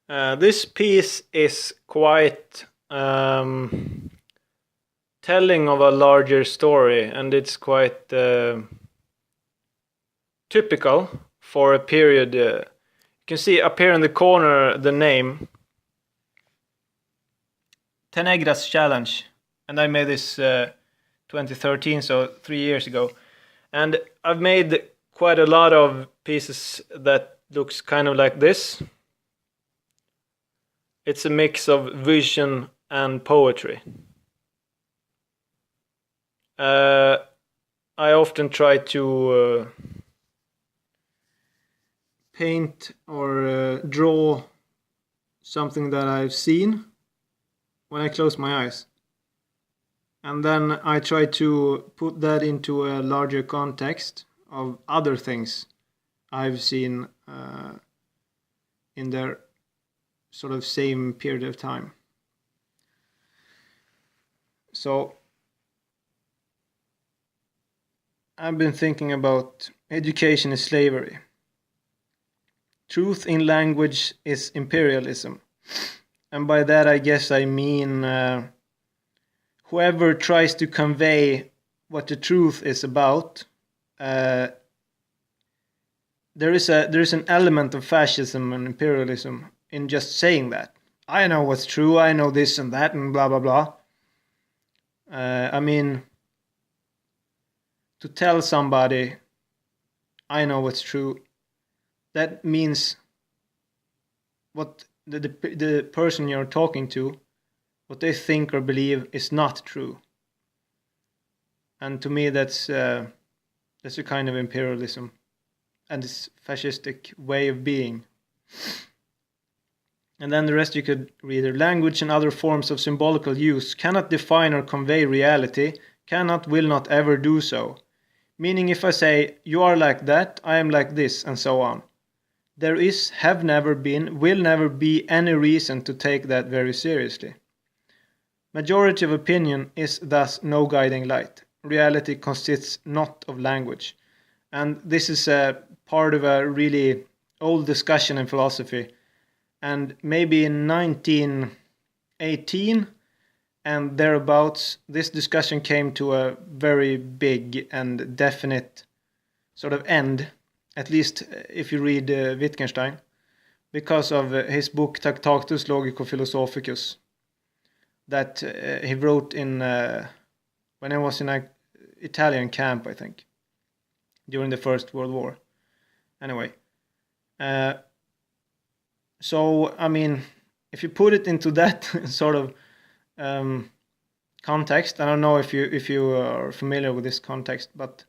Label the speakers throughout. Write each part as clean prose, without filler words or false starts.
Speaker 1: This piece is quite telling of a larger story, and it's quite typical for a period. You can see up here in the corner the name Tenegras Challenge, and I made this 2013, so 3 years ago. And I've made quite a lot of pieces that looks kind of like this. It's a mix of vision and poetry. I often try to paint or draw something that I've seen when I close my eyes. And then I try to put that into a larger context of other things I've seen in their sort of same period of time. So I've been thinking about education is slavery. Truth in language is imperialism. And by that I guess I mean whoever tries to convey what the truth is about, there is an element of fascism and imperialism in just saying that. I know what's true, I know this and that and blah blah blah. I mean, to tell somebody I know what's true, that means what the person you're talking to, what they think or believe is not true. And to me that's a kind of imperialism and this fascistic way of being. And then the rest you could read there. Language and other forms of symbolical use cannot define or convey reality, cannot, will not ever do so. Meaning if I say, you are like that, I am like this, and so on. There is, have never been, will never be any reason to take that very seriously. Majority of opinion is thus no guiding light. Reality consists not of language. And this is a part of a really old discussion in philosophy. And maybe in 1918 and thereabouts, this discussion came to a very big and definite sort of end, at least if you read Wittgenstein, because of his book Tractatus Logico Philosophicus that he wrote in when I was in an Italian camp, I think, during the First World War. Anyway, so I mean, if you put it into that sort of context, I don't know if you are familiar with this context, but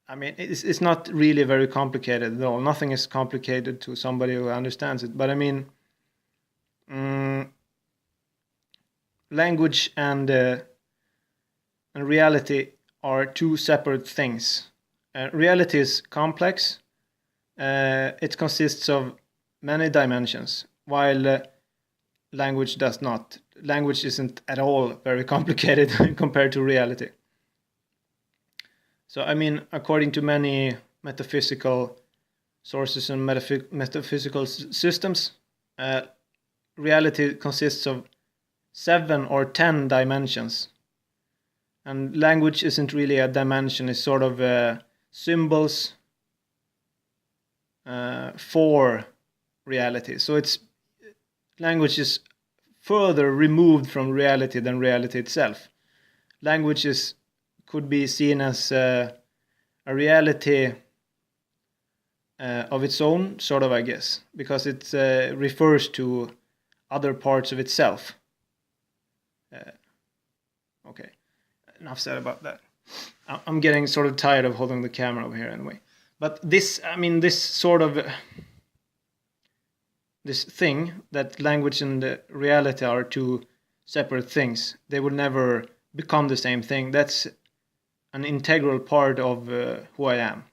Speaker 1: I mean, it's not really very complicated at all. Nothing is complicated to somebody who understands it. But I mean, language and reality are two separate things. Reality is complex. It consists of many dimensions, while language does not. Language isn't at all very complicated compared to reality. So, I mean, according to many metaphysical sources and metaphysical systems, reality consists of 7 or 10 dimensions. And language isn't really a dimension, it's sort of symbols for reality. So language is further removed from reality than reality itself. Language could be seen as a reality of its own, sort of, I guess, because it refers to other parts of itself. Okay, enough said about that. I'm getting sort of tired of holding the camera over here anyway. But this thing that language and reality are two separate things. They will never become the same thing. That's an integral part of who I am.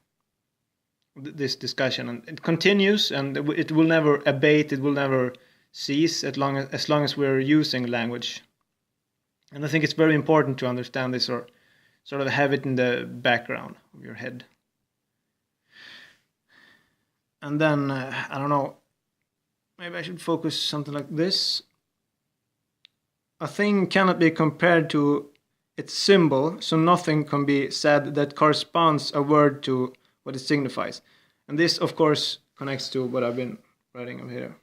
Speaker 1: This discussion, and it continues, and it will never abate. It will never cease as long as we're using language. And I think it's very important to understand this, or sort of have it in the background of your head. And then I don't know. maybe I should focus something like this. A thing cannot be compared to its symbol, so nothing can be said that corresponds a word to what it signifies. And this, of course, connects to what I've been writing over here.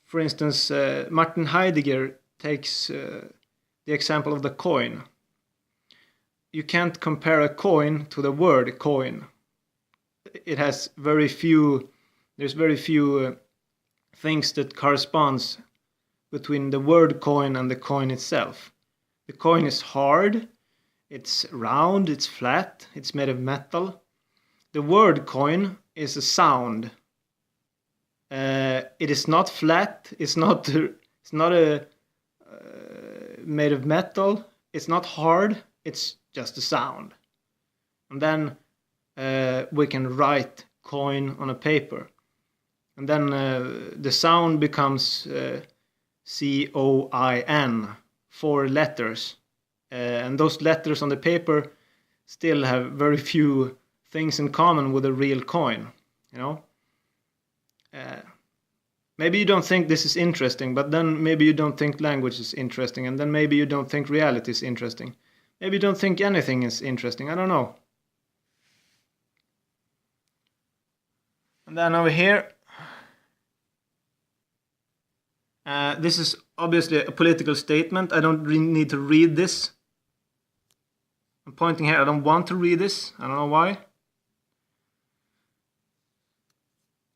Speaker 1: For instance, Martin Heidegger takes the example of the coin. You can't compare a coin to the word coin. It has very few, there's very few things that corresponds between the word coin and the coin itself. The coin is hard, it's round, it's flat, it's made of metal. The word coin is a sound. It is not flat, it's not made of metal, it's not hard, it's just a sound. And then we can write coin on a paper. And then the sound becomes C-O-I-N, 4 letters. And those letters on the paper still have very few things in common with a real coin, you know? Maybe you don't think this is interesting, but then maybe you don't think language is interesting, and then maybe you don't think reality is interesting. Maybe you don't think anything is interesting, I don't know. And then over here, this is obviously a political statement. I don't really need to read this. I'm pointing here, I don't want to read this, I don't know why.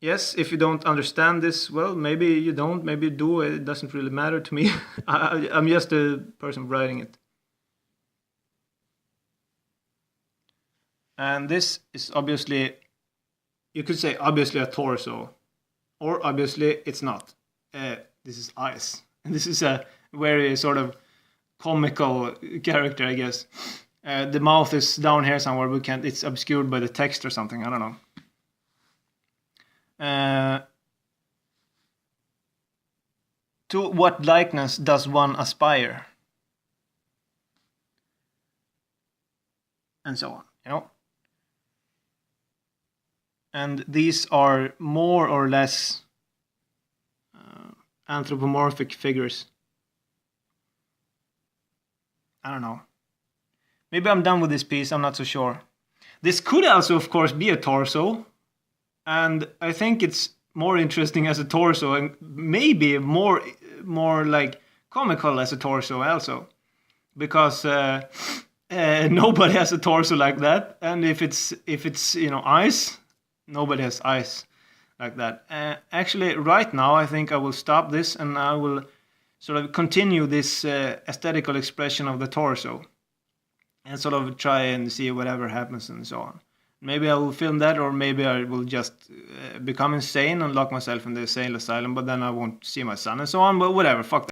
Speaker 1: Yes, if you don't understand this, well, maybe you don't, maybe you do, it doesn't really matter to me. I'm just a person writing it. And this is obviously, you could say obviously a torso, or obviously it's not. This is ice. And this is a very sort of comical character, I guess. The mouth is down here somewhere, it's obscured by the text or something, I don't know. To what likeness does one aspire? And so on, you know. And these are more or less anthropomorphic figures. I don't know. Maybe I'm done with this piece, I'm not so sure. This could also, of course, be a torso. And I think it's more interesting as a torso, and maybe more like comical as a torso also, because nobody has a torso like that, and if it's ice, nobody has ice like that. Actually, right now I think I will stop this, and I will sort of continue this aesthetical expression of the torso, and sort of try and see whatever happens and so on. Maybe I will film that, or maybe I will just become insane and lock myself in the insane asylum, but then I won't see my son and so on, but whatever, fuck that.